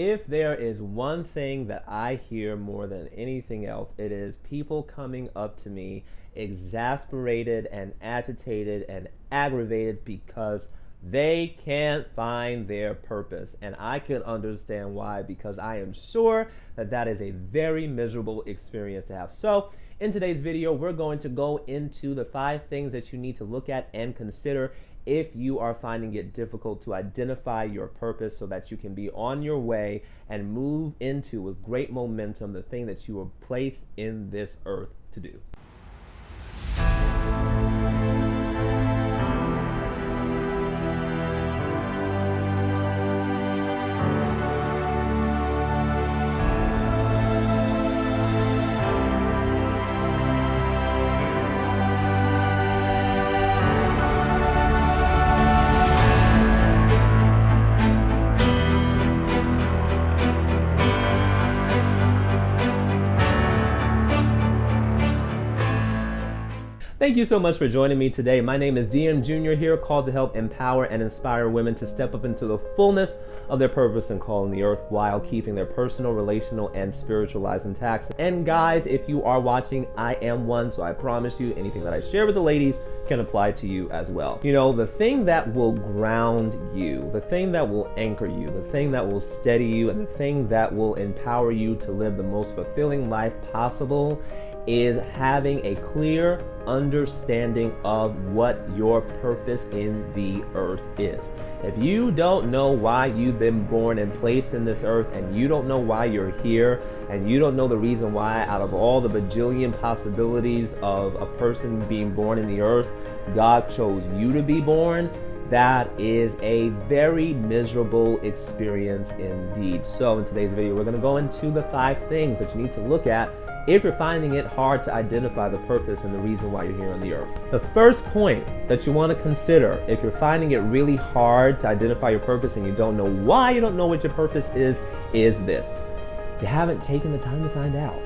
If there is one thing that I hear more than anything else, it is people coming up to me exasperated and agitated and aggravated because they can't find their purpose. And I can understand why, because I am sure that that is a very miserable experience to have. So in today's video, we're going to go into the 5 things that you need to look at and consider if you are finding it difficult to identify your purpose, so that you can be on your way and move into, with great momentum, the thing that you were placed in this earth to do. Thank you so much for joining me today. My name is DM Jr. here, called to help empower and inspire women to step up into the fullness of their purpose and call in the earth while keeping their personal, relational, and spiritual lives intact. And guys, if you are watching, I am one, so I promise you anything that I share with the ladies can apply to you as well. You know, the thing that will ground you, the thing that will anchor you, the thing that will steady you, and the thing that will empower you to live the most fulfilling life possible is having a clear understanding of what your purpose in the earth is. If you don't know why you've been born and placed in this earth, and you don't know why you're here, and you don't know the reason why, out of all the bajillion possibilities of a person being born in the earth, God chose you to be born, that is a very miserable experience indeed. So in today's video, we're going to go into the 5 things that you need to look at if you're finding it hard to identify the purpose and the reason why you're here on the earth. The first point that you want to consider if you're finding it really hard to identify your purpose and you don't know why you don't know what your purpose is this: you haven't taken the time to find out.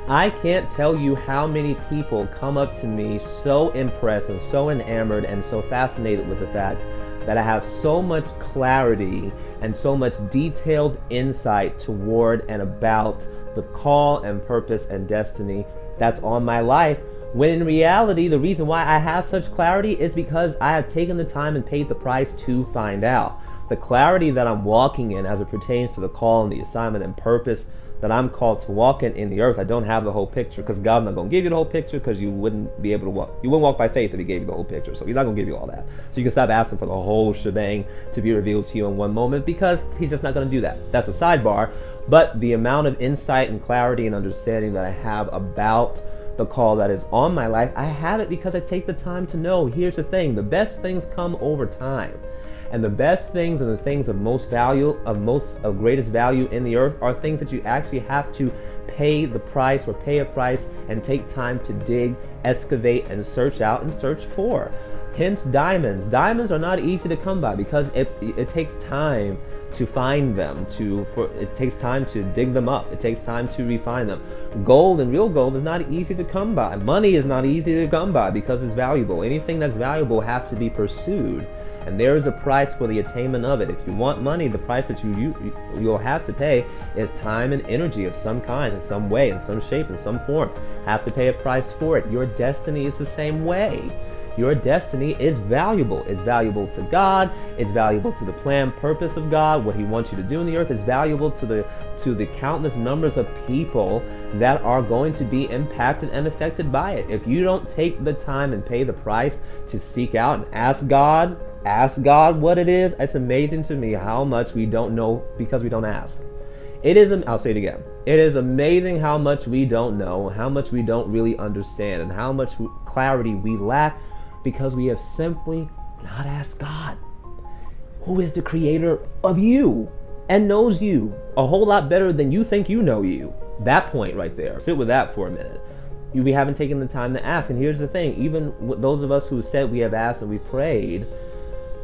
I can't tell you how many people come up to me so impressed and so enamored and so fascinated with the fact that I have so much clarity and so much detailed insight toward and about the call and purpose and destiny that's on my life, when in reality, the reason why I have such clarity is because I have taken the time and paid the price to find out. The clarity that I'm walking in as it pertains to the call and the assignment and purpose that I'm called to walk in the earth, I don't have the whole picture, because God's not going to give you the whole picture, because you wouldn't be able to walk. You wouldn't walk by faith if He gave you the whole picture. So He's not going to give you all that. So you can stop asking for the whole shebang to be revealed to you in one moment, because He's just not going to do that. That's a sidebar. But the amount of insight and clarity and understanding that I have about the call that is on my life, I have it because I take the time to know. Here's the thing: the best things come over time. And the best things and the things of most value, of greatest value in the earth, are things that you actually have to pay the price, or pay a price and take time to dig, excavate, and search out and search for. Hence diamonds. Diamonds are not easy to come by because it takes time to find them, it takes time to dig them up, it takes time to refine them. Gold, and real gold, is not easy to come by. Money is not easy to come by because it's valuable. Anything that's valuable has to be pursued. And there is a price for the attainment of it. If you want money, the price that you'll have to pay is time and energy of some kind, in some way, in some shape, in some form. Have to pay a price for it. Your destiny is the same way. Your destiny is valuable. It's valuable to God. It's valuable to the plan, purpose of God, what He wants you to do in the earth. It's valuable to the countless numbers of people that are going to be impacted and affected by it. If you don't take the time and pay the price to seek out and ask God what it is, it's amazing to me how much we don't know because we don't ask. I'll say it again. It is amazing how much we don't know, how much we don't really understand, and how much clarity we lack because we have simply not asked God, who is the creator of you and knows you a whole lot better than you think you know you. That point right there. Sit with that for a minute. We haven't taken the time to ask. And here's the thing: even those of us who said we have asked and we prayed,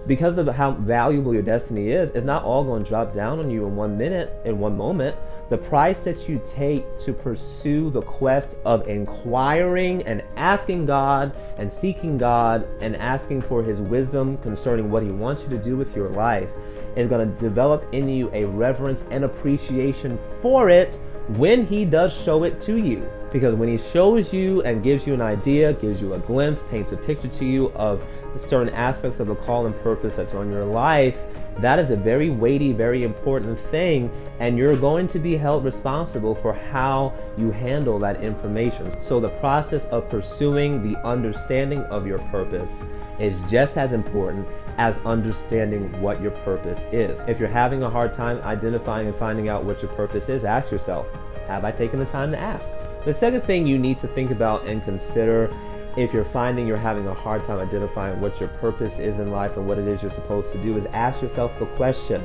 because of how valuable your destiny is, it's not all going to drop down on you in 1 minute, in one moment. The price that you take to pursue the quest of inquiring and asking God and seeking God and asking for his wisdom concerning what he wants you to do with your life is going to develop in you a reverence and appreciation for it when he does show it to you. Because when he shows you and gives you an idea, gives you a glimpse, paints a picture to you of certain aspects of the call and purpose that's on your life, that is a very weighty, very important thing, and you're going to be held responsible for how you handle that information. So the process of pursuing the understanding of your purpose is just as important as understanding what your purpose is. If you're having a hard time identifying and finding out what your purpose is, ask yourself, have I taken the time to ask? The second thing you need to think about and consider if you're finding you're having a hard time identifying what your purpose is in life and what it is you're supposed to do is ask yourself the question,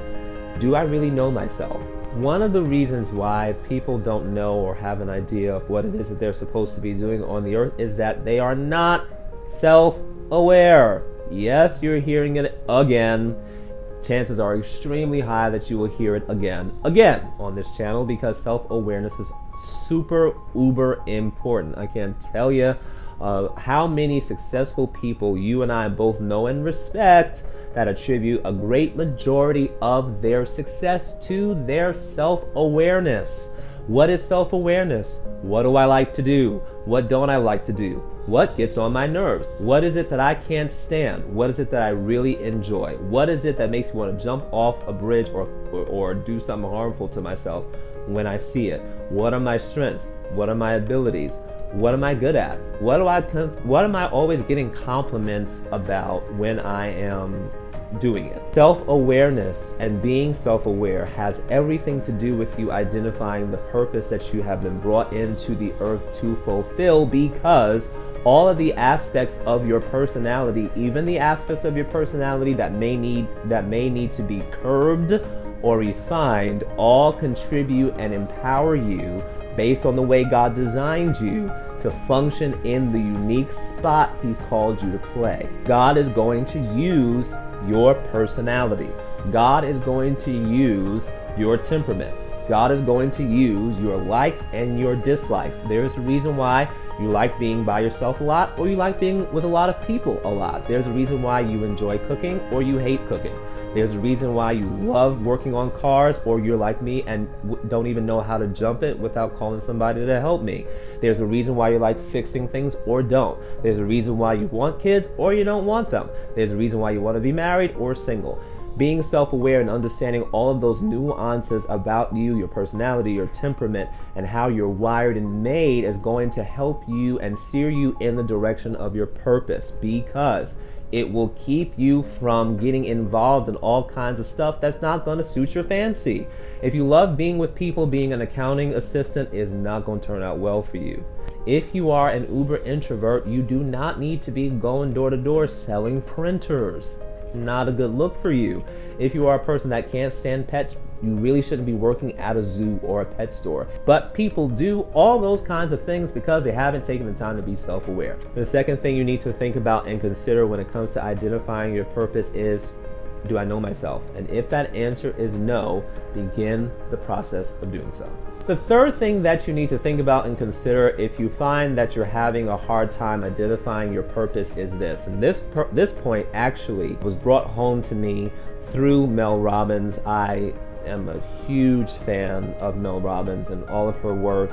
do I really know myself? One of the reasons why people don't know or have an idea of what it is that they're supposed to be doing on the earth is that they are not self-aware. Yes, you're hearing it again. Chances are extremely high that you will hear it again on this channel because self-awareness is super uber important. I can't tell you how many successful people you and I both know and respect that attribute a great majority of their success to their self-awareness. What is self-awareness? What do I like to do? What don't I like to do? What gets on my nerves? What is it that I can't stand? What is it that I really enjoy? What is it that makes me want to jump off a bridge or do something harmful to myself when I see it? What are my strengths? What are my abilities? What am I good at? What am I always getting compliments about when I am doing it? Self-awareness and being self-aware has everything to do with you identifying the purpose that you have been brought into the earth to fulfill, because all of the aspects of your personality, even the aspects of your personality that may need to be curbed or refined, all contribute and empower you based on the way God designed you to function in the unique spot he's called you to play. God is going to use your personality. God is going to use your temperament. God is going to use your likes and your dislikes. There's a reason why you like being by yourself a lot or you like being with a lot of people a lot. There's a reason why you enjoy cooking or you hate cooking. There's a reason why you love working on cars or you're like me and don't even know how to jump it without calling somebody to help me. There's a reason why you like fixing things or don't. There's a reason why you want kids or you don't want them. There's a reason why you want to be married or single. Being self-aware and understanding all of those nuances about you, your personality, your temperament, and how you're wired and made is going to help you and steer you in the direction of your purpose, because it will keep you from getting involved in all kinds of stuff that's not going to suit your fancy. If you love being with people, being an accounting assistant is not going to turn out well for you. If you are an uber introvert, you do not need to be going door to door selling printers. Not a good look for you. If you are a person that can't stand pets, you really shouldn't be working at a zoo or a pet store. But people do all those kinds of things because they haven't taken the time to be self-aware. The second thing you need to think about and consider when it comes to identifying your purpose is, do I know myself? And if that answer is no, begin the process of doing so. The third thing that you need to think about and consider if you find that you're having a hard time identifying your purpose is this. And this point actually was brought home to me through Mel Robbins. I am a huge fan of Mel Robbins and all of her work.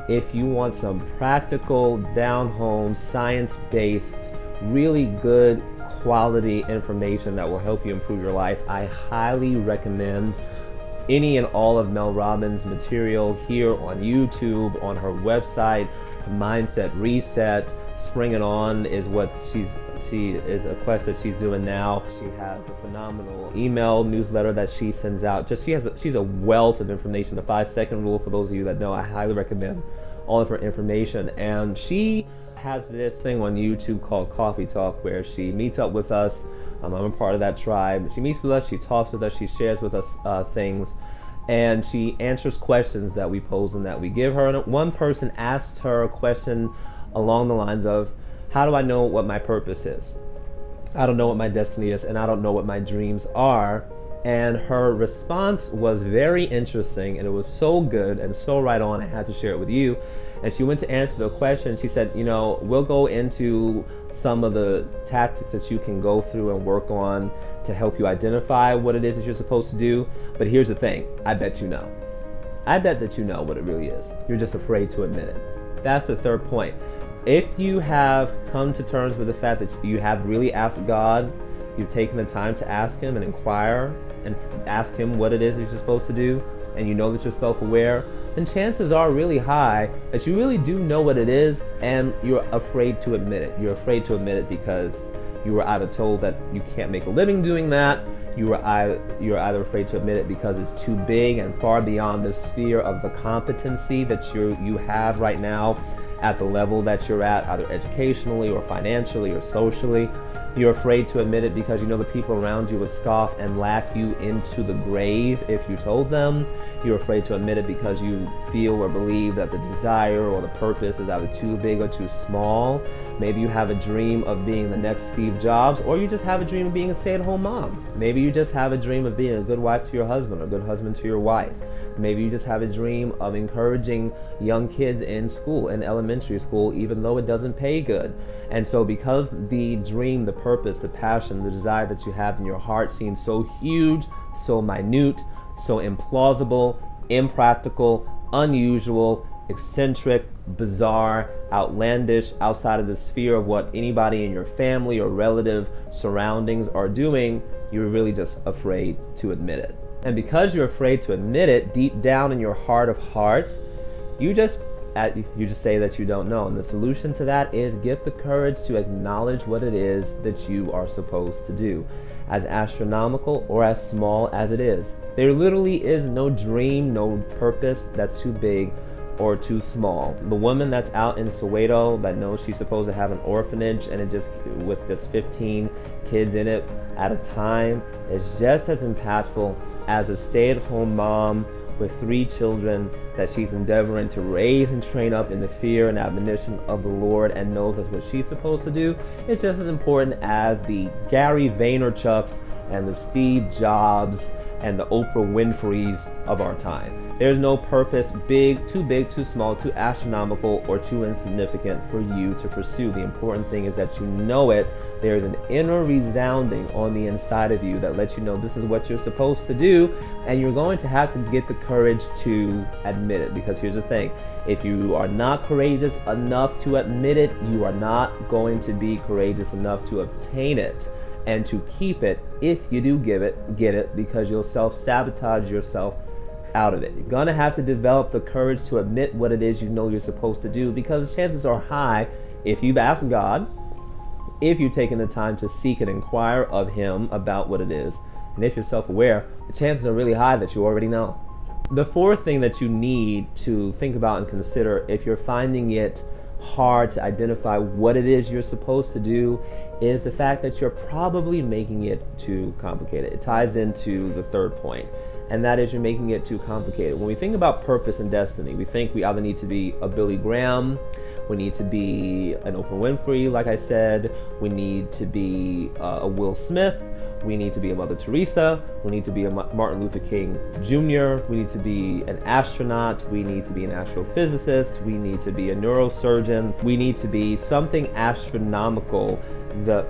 If you want some practical, down-home, science-based, really good quality information that will help you improve your life, I highly recommend any and all of Mel Robbins' material here on YouTube, on her website. Mindset Reset, Spring It On is what she is a quest that she's doing now. She has a phenomenal email newsletter that she sends out. She's a wealth of information. The 5-second rule, for those of you that know, I highly recommend all of her information. And she has this thing on YouTube called Coffee Talk, where she meets up with us. I'm a part of that tribe. She meets with us, she talks with us, she shares with us things, and she answers questions that we pose and that we give her. And one person asked her a question along the lines of, how do I know what my purpose is? I don't know what my destiny is, and I don't know what my dreams are. And her response was very interesting, and it was so good and so right on, I had to share it with you. And she went to answer the question. She said, we'll go into some of the tactics that you can go through and work on to help you identify what it is that you're supposed to do. But here's the thing, I bet you know. I bet that you know what it really is. You're just afraid to admit it. That's the third point. If you have come to terms with the fact that you have really asked God, you've taken the time to ask Him and inquire and ask Him what it is that you're supposed to do, and you know that you're self-aware, then chances are really high that you really do know what it is, and you're afraid to admit it. You're afraid to admit it because you were either told that you can't make a living doing that, you're either afraid to admit it because it's too big and far beyond the sphere of the competency that you have right now at the level that you're at, either educationally or financially or socially. You're afraid to admit it because you know the people around you would scoff and laugh you into the grave if you told them. You're afraid to admit it because you feel or believe that the desire or the purpose is either too big or too small. Maybe you have a dream of being the next Steve Jobs, or you just have a dream of being a stay-at-home mom. Maybe you just have a dream of being a good wife to your husband or a good husband to your wife. Maybe you just have a dream of encouraging young kids in school, in elementary school, even though it doesn't pay good. And so because the dream, the purpose, the passion, the desire that you have in your heart seems so huge, so minute, so implausible, impractical, unusual, eccentric, bizarre, outlandish, outside of the sphere of what anybody in your family or relative surroundings are doing, you're really just afraid to admit it. And because you're afraid to admit it, deep down in your heart of hearts, you just say that you don't know. And the solution to that is get the courage to acknowledge what it is that you are supposed to do, as astronomical or as small as it is. There literally is no dream, no purpose that's too big or too small. The woman that's out in Soweto that knows she's supposed to have an orphanage and with just 15 kids in it at a time is just as impactful as a stay-at-home mom with 3 children that she's endeavoring to raise and train up in the fear and admonition of the Lord and knows that's what she's supposed to do. It's just as important as the Gary Vaynerchuks and the Steve Jobs and the Oprah Winfreys of our time. There's no purpose big, too small, too astronomical, or too insignificant for you to pursue. The important thing is that you know it. There's an inner resounding on the inside of you that lets you know this is what you're supposed to do, and you're going to have to get the courage to admit it. Because here's the thing, if you are not courageous enough to admit it, you are not going to be courageous enough to obtain it and to keep it if you do get it, because you'll self-sabotage yourself out of it. You're gonna have to develop the courage to admit what it is you know you're supposed to do, because the chances are high, if you've asked God, if you've taken the time to seek and inquire of Him about what it is, and if you're self-aware, the chances are really high that you already know. The fourth thing that you need to think about and consider if you're finding it hard to identify what it is you're supposed to do is the fact that you're probably making it too complicated. It ties into the third point, and that is you're making it too complicated. When we think about purpose and destiny, we think we either need to be a Billy Graham, we need to be an Oprah Winfrey, like I said, we need to be a Will Smith, we need to be a Mother Teresa, we need to be a Martin Luther King Jr., we need to be an astronaut, we need to be an astrophysicist, we need to be a neurosurgeon, we need to be something astronomical,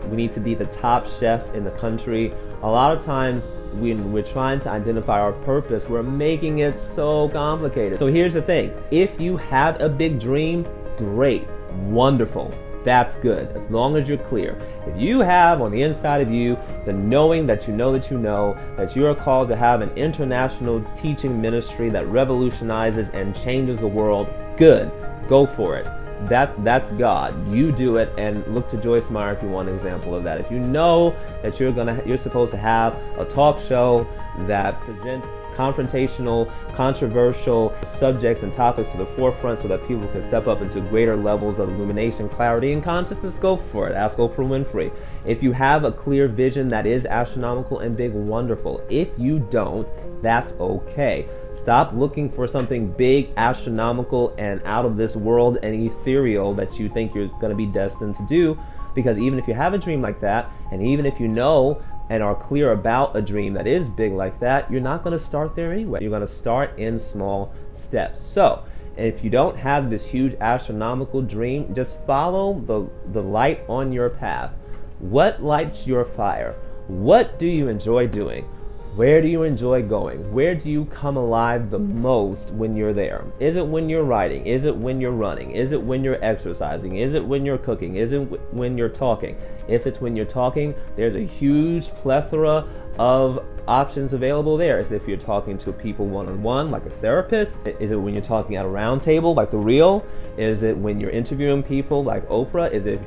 we need to be the top chef in the country. A lot of times when we're trying to identify our purpose, we're making it so complicated. So here's the thing, if you have a big dream, great, wonderful, that's good, as long as you're clear. If you have on the inside of you the knowing that you know that you are called to have an international teaching ministry that revolutionizes and changes the world, good, go for it. That's God. You do it, and look to Joyce Meyer if you want an example of that. If you know that you're supposed to have a talk show that presents confrontational, controversial subjects and topics to the forefront so that people can step up into greater levels of illumination, clarity, and consciousness, go for it. Ask Oprah Winfrey. If you have a clear vision that is astronomical and big, wonderful. If you don't, that's okay. Stop looking for something big, astronomical, and out of this world and ethereal that you think you're going to be destined to do. Because even if you have a dream like that, and even if you know and are clear about a dream that is big like that, you're not going to start there anyway. You're going to start in small steps. So if you don't have this huge astronomical dream, just follow the light on your path. What lights your fire? What do you enjoy doing? Where do you enjoy going? Where do you come alive the most when you're there? Is it when you're writing? Is it when you're running? Is it when you're exercising? Is it when you're cooking? Is it when you're talking? If it's when you're talking, there's a huge plethora of options available there. Is if you're talking to people one-on-one, like a therapist? Is it when you're talking at a round table, like The Real? Is it when you're interviewing people, like Oprah? Is it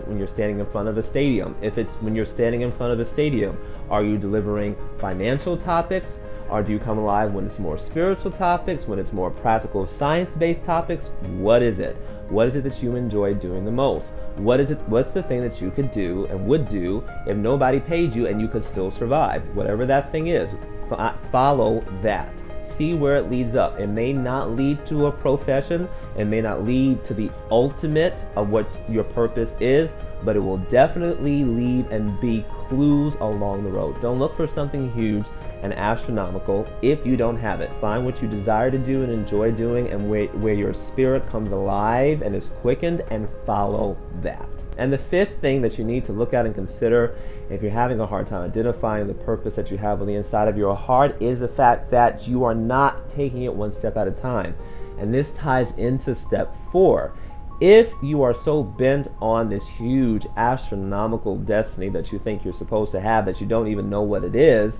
when you're standing in front of a stadium? If it's when you're standing in front of a stadium, are you delivering financial topics? Or do you come alive when it's more spiritual topics, when it's more practical science-based topics? What is it? What is it that you enjoy doing the most? What is it? What's the thing that you could do and would do if nobody paid you and you could still survive? Whatever that thing is, follow that. See where it leads up. It may not lead to a profession. It may not lead to the ultimate of what your purpose is, but it will definitely lead and be clues along the road. Don't look for something huge and astronomical if you don't have it. Find what you desire to do and enjoy doing, and where your spirit comes alive and is quickened, and follow that. And the fifth thing that you need to look at and consider if you're having a hard time identifying the purpose that you have on the inside of your heart is the fact that you are not taking it one step at a time. And this ties into step 4. If you are so bent on this huge astronomical destiny that you think you're supposed to have that you don't even know what it is,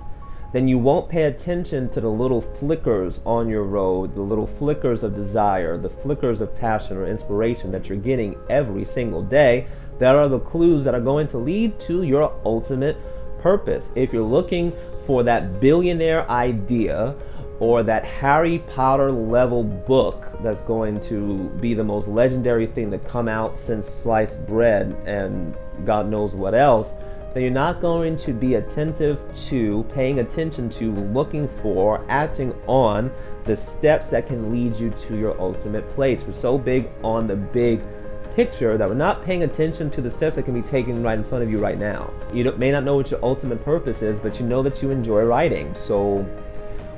then you won't pay attention to the little flickers on your road, the little flickers of desire, the flickers of passion or inspiration that you're getting every single day that are the clues that are going to lead to your ultimate purpose. If you're looking for that billionaire idea or that Harry Potter level book that's going to be the most legendary thing to come out since sliced bread and God knows what else, then you're not going to be attentive to, paying attention to, looking for, acting on the steps that can lead you to your ultimate place. We're so big on the big picture that we're not paying attention to the steps that can be taken right in front of you right now. You may not know what your ultimate purpose is, but you know that you enjoy writing. So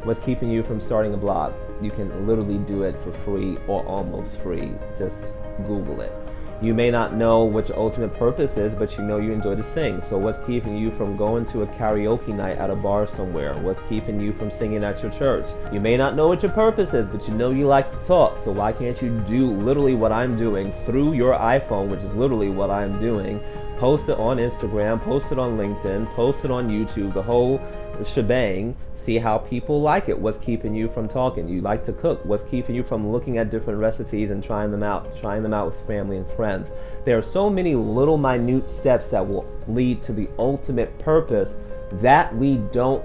what's keeping you from starting a blog? You can literally do it for free or almost free. Just Google it. You may not know what your ultimate purpose is, but you know you enjoy to sing. So what's keeping you from going to a karaoke night at a bar somewhere? What's keeping you from singing at your church? You may not know what your purpose is, but you know you like to talk. So why can't you do literally what I'm doing through your iPhone, which is literally what I'm doing? Post it on Instagram, post it on LinkedIn, post it on YouTube, the whole shebang. See how people like it. What's keeping you from talking? You like to cook. What's keeping you from looking at different recipes and trying them out with family and friends? There are so many little minute steps that will lead to the ultimate purpose that we don't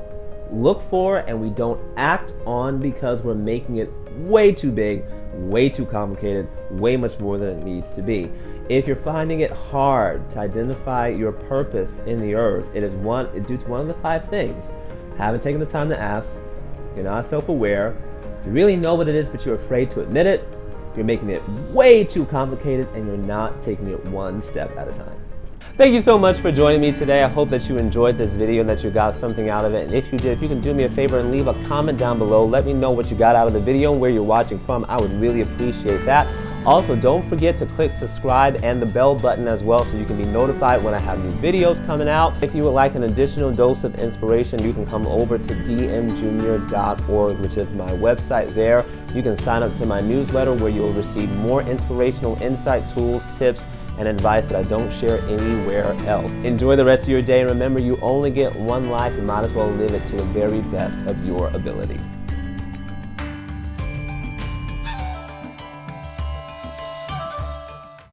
look for and we don't act on because we're making it way too big, way too complicated, way much more than it needs to be. If you're finding it hard to identify your purpose in the earth, it is due to one of the 5 things. Haven't taken the time to ask, you're not self-aware, you really know what it is but you're afraid to admit it, you're making it way too complicated, and you're not taking it one step at a time. Thank you so much for joining me today. I hope that you enjoyed this video and that you got something out of it. And if you did, if you can do me a favor and leave a comment down below, let me know what you got out of the video and where you're watching from. I would really appreciate that. Also, don't forget to click subscribe and the bell button as well so you can be notified when I have new videos coming out. If you would like an additional dose of inspiration, you can come over to dmjunior.org, which is my website there. You can sign up to my newsletter where you'll receive more inspirational insight, tools, tips, and advice that I don't share anywhere else. Enjoy the rest of your day, and remember, you only get one life. You might as well live it to the very best of your ability.